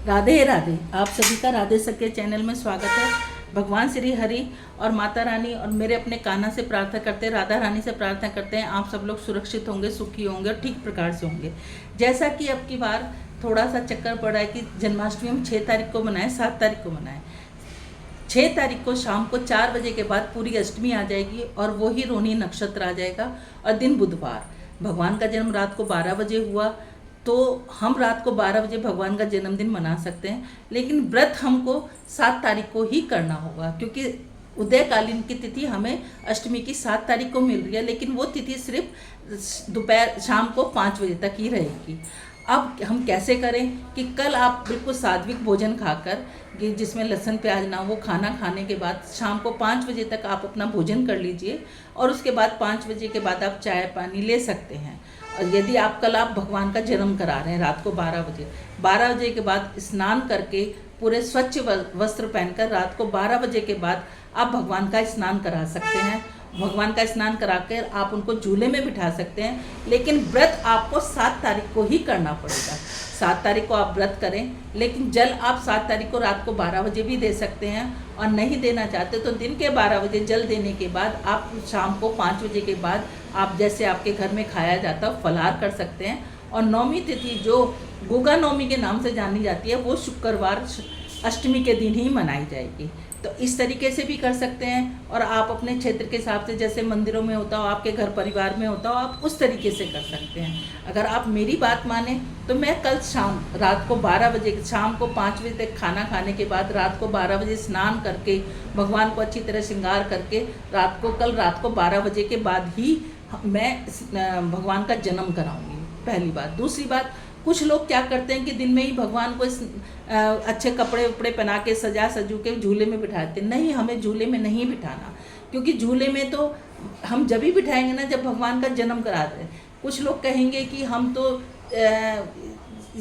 राधे राधे। आप सभी का राधे सके चैनल में स्वागत है। भगवान श्री हरि और माता रानी और मेरे अपने कान्हा से प्रार्थना करते हैं, राधा रानी से प्रार्थना करते हैं आप सब लोग सुरक्षित होंगे, सुखी होंगे और ठीक प्रकार से होंगे। जैसा कि अब की बार थोड़ा सा चक्कर पड़ा है कि जन्माष्टमी हम 6 तारीख को मनाएं, 7 तारीख को मनाएं। 6 तारीख को शाम को 4 बजे के बाद पूरी अष्टमी आ जाएगी और वही रोहिणी नक्षत्र आ जाएगा और दिन बुधवार। भगवान का जन्म रात को 12 बजे हुआ, तो हम रात को 12 बजे भगवान का जन्मदिन मना सकते हैं, लेकिन व्रत हमको 7 तारीख को ही करना होगा, क्योंकि उदयकालीन की तिथि हमें अष्टमी की 7 तारीख को मिल रही है, लेकिन वो तिथि सिर्फ दोपहर शाम को 5 बजे तक ही रहेगी। अब हम कैसे करें कि कल आप बिल्कुल सात्विक भोजन खाकर, कि जिसमें लहसुन प्याज ना हो, खाना खाने के बाद शाम को 5 बजे तक आप अपना भोजन कर लीजिए और उसके बाद 5 बजे के बाद आप चाय पानी ले सकते हैं। और यदि आप कल आप भगवान का जन्म करा रहे हैं रात को 12 बजे के बाद स्नान करके पूरे स्वच्छ वस्त्र पहनकर रात को 12 बजे के बाद आप भगवान का स्नान करा सकते हैं। भगवान का स्नान कराकर आप उनको झूले में बिठा सकते हैं, लेकिन व्रत आपको 7 तारीख को ही करना पड़ेगा। 7 तारीख को आप व्रत करें, लेकिन जल आप 7 तारीख को रात को 12 बजे भी दे सकते हैं, और नहीं देना चाहते तो दिन के 12 बजे जल देने के बाद आप शाम को 5 बजे के बाद आप जैसे आपके घर में खाया जाता है फलाहार कर सकते हैं। और नौमी तिथि जो गुगा नौमी के नाम से जानी जाती है, वो शुक्रवार अष्टमी के दिन ही मनाई जाएगी। तो इस तरीके से भी कर सकते हैं, और आप अपने क्षेत्र के हिसाब से जैसे मंदिरों में होता हो, आपके घर परिवार में होता हो, आप उस तरीके से कर सकते हैं। अगर आप मेरी बात माने तो मैं कल शाम रात को 12 बजे शाम को 5 बजे तक खाना खाने के बाद रात को 12 बजे स्नान करके भगवान को अच्छी तरह श्रृंगार करके कल रात को 12 बजे के बाद ही मैं भगवान का जन्म कराऊंगी, पहली बात। दूसरी बात, कुछ लोग क्या करते हैं कि दिन में ही भगवान को अच्छे कपड़े उपड़े पहना के सजू के झूले में बिठाते हैं। नहीं, हमें झूले में नहीं बिठाना, क्योंकि झूले में तो हम जब ही बिठाएंगे ना जब भगवान का जन्म करा रहे हैं। कुछ लोग कहेंगे कि हम तो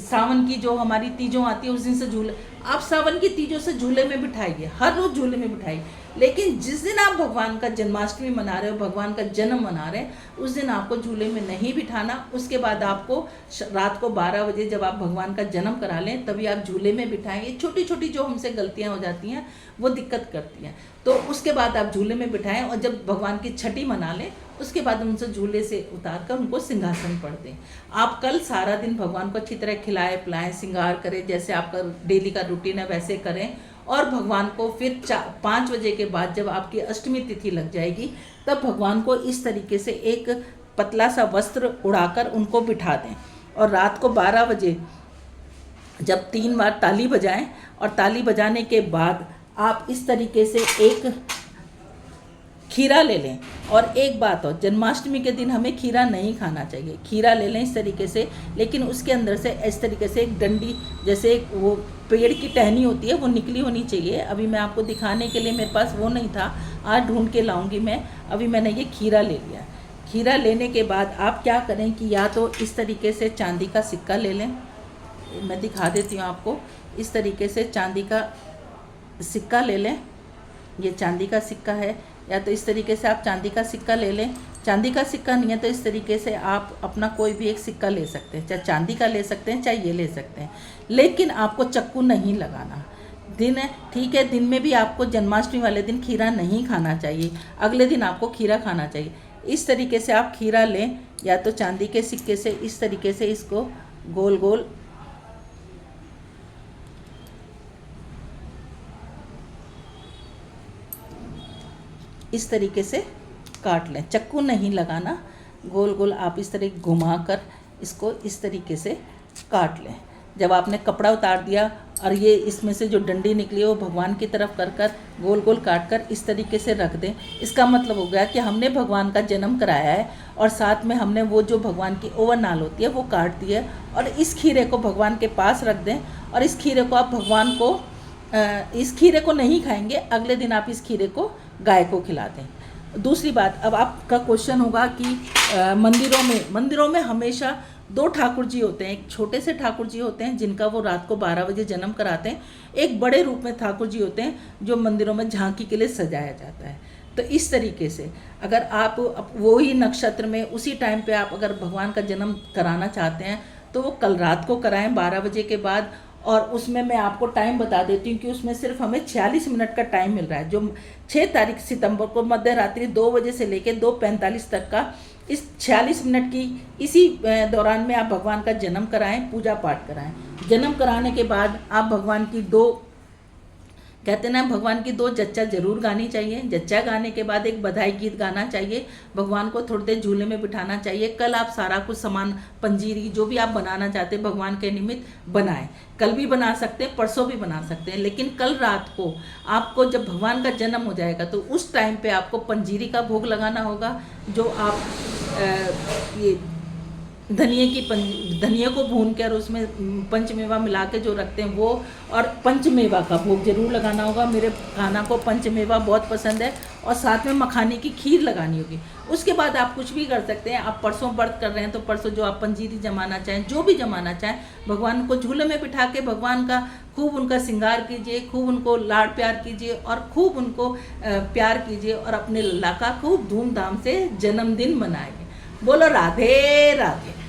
सावन की जो हमारी तीजों आती है उस दिन से झूले, आप सावन की तीजों से झूले में बिठाइए, हर रोज़ झूले में बिठाइए, लेकिन जिस दिन आप भगवान का जन्माष्टमी मना रहे हो, भगवान का जन्म मना रहे हैं, उस दिन आपको झूले में नहीं बिठाना। उसके बाद आपको रात को 12 बजे जब आप भगवान का जन्म करा लें तभी आप झूले में बिठाएं। ये छोटी छोटी जो हमसे गलतियां हो जाती हैं वो दिक्कत करती हैं, तो उसके बाद आप झूले में बिठाएं, और जब भगवान की छठी मना लें उसके बाद उनसे झूले से उतार कर उनको सिंहासन पर दें। आप कल सारा दिन भगवान को अच्छी तरह खिलाएं पिलाएं, श्रृंगार करें, जैसे आपका डेली का रूटीन है वैसे करें, और भगवान को फिर 5 बजे के बाद जब आपकी अष्टमी तिथि लग जाएगी तब भगवान को इस तरीके से एक पतला सा वस्त्र उड़ाकर उनको बिठा दें, और रात को 12 बजे जब 3 बार ताली बजाएं, और ताली बजाने के बाद आप इस तरीके से एक खीरा ले लें। और एक बात और, जन्माष्टमी के दिन हमें खीरा नहीं खाना चाहिए। खीरा ले लें इस तरीके से, लेकिन उसके अंदर से इस तरीके से एक डंडी, जैसे एक वो पेड़ की टहनी होती है, वो निकली होनी चाहिए। अभी मैं आपको दिखाने के लिए मेरे पास वो नहीं था, आज ढूंढ के लाऊंगी मैं। अभी मैंने ये खीरा ले लिया। खीरा लेने के बाद आप क्या करें कि या तो इस तरीके से चांदी का सिक्का ले लें, मैं दिखा देती हूँ आपको। इस तरीके से चांदी का सिक्का ले लें, ये चांदी का सिक्का है, या तो इस तरीके से आप चांदी का सिक्का ले लें। चांदी का सिक्का नहीं है तो इस तरीके से आप अपना कोई भी एक सिक्का ले सकते हैं, चाहे चांदी का ले सकते हैं चाहे ये ले सकते हैं, लेकिन आपको चक्कू नहीं लगाना। दिन है ठीक है, दिन में भी आपको जन्माष्टमी वाले दिन खीरा नहीं खाना चाहिए, अगले दिन आपको खीरा खाना चाहिए। इस तरीके से आप खीरा लें, या तो चांदी के सिक्के से इस तरीके से इसको गोल गोल इस तरीके से काट लें, चक्कू नहीं लगाना, गोल गोल आप इस तरह घुमा कर इसको इस तरीके से काट लें। जब आपने कपड़ा उतार दिया और ये इसमें से जो डंडी निकली है वो भगवान की तरफ कर गोल गोल काट कर इस तरीके से रख दें। इसका मतलब हो गया कि हमने भगवान का जन्म कराया है, और साथ में हमने वो जो भगवान की ओवरनाल होती है वो काट दी है, और इस खीरे को भगवान के पास रख दें। और इस खीरे को आप भगवान को इस खीरे को नहीं खाएंगे, अगले दिन आप इस खीरे को गाय को खिला दें। दूसरी बात, अब आपका क्वेश्चन होगा कि मंदिरों में हमेशा 2 ठाकुर जी होते हैं। एक छोटे से ठाकुर जी होते हैं जिनका वो रात को 12 बजे जन्म कराते हैं, एक बड़े रूप में ठाकुर जी होते हैं जो मंदिरों में झांकी के लिए सजाया जाता है। तो इस तरीके से अगर आप वो ही नक्षत्र में उसी टाइम पे आप अगर भगवान का जन्म कराना चाहते हैं तो वो कल रात को कराएं 12 बजे के बाद, और उसमें मैं आपको टाइम बता देती हूँ कि उसमें सिर्फ हमें 46 मिनट का टाइम मिल रहा है, जो 6 तारीख सितंबर को मध्य रात्रि 2 बजे से लेकर 2:45 तक का इस 46 मिनट की इसी दौरान में आप भगवान का जन्म कराएं, पूजा पाठ कराएं। जन्म कराने के बाद आप भगवान की दो, कहते ना, भगवान की 2 जच्चा जरूर गानी चाहिए। जच्चा गाने के बाद एक बधाई गीत गाना चाहिए, भगवान को थोड़ी देर झूले में बिठाना चाहिए। कल आप सारा कुछ सामान, पंजीरी, जो भी आप बनाना चाहते हैं भगवान के निमित्त बनाएं। कल भी बना सकते हैं, परसों भी बना सकते हैं, लेकिन कल रात को आपको जब भगवान का जन्म हो जाएगा तो उस टाइम पे आपको पंजीरी का भोग लगाना होगा, जो आप ये धनिए को भून कर उसमें पंचमेवा मिला के जो रखते हैं वो, और पंचमेवा का भोग जरूर लगाना होगा। मेरे कान्हा को पंचमेवा बहुत पसंद है, और साथ में मखाने की खीर लगानी होगी। उसके बाद आप कुछ भी कर सकते हैं। आप परसों व्रत कर रहे हैं तो परसों जो आप पंजीरी जमाना चाहें, जो भी जमाना चाहें, भगवान को झूले में बिठा के भगवान का खूब उनका श्रृंगार कीजिए, खूब उनको लाड प्यार कीजिए, और खूब उनको प्यार कीजिए, और अपने लल्ला का खूब धूमधाम से जन्मदिन मनाइए। बोलो राधे राधे।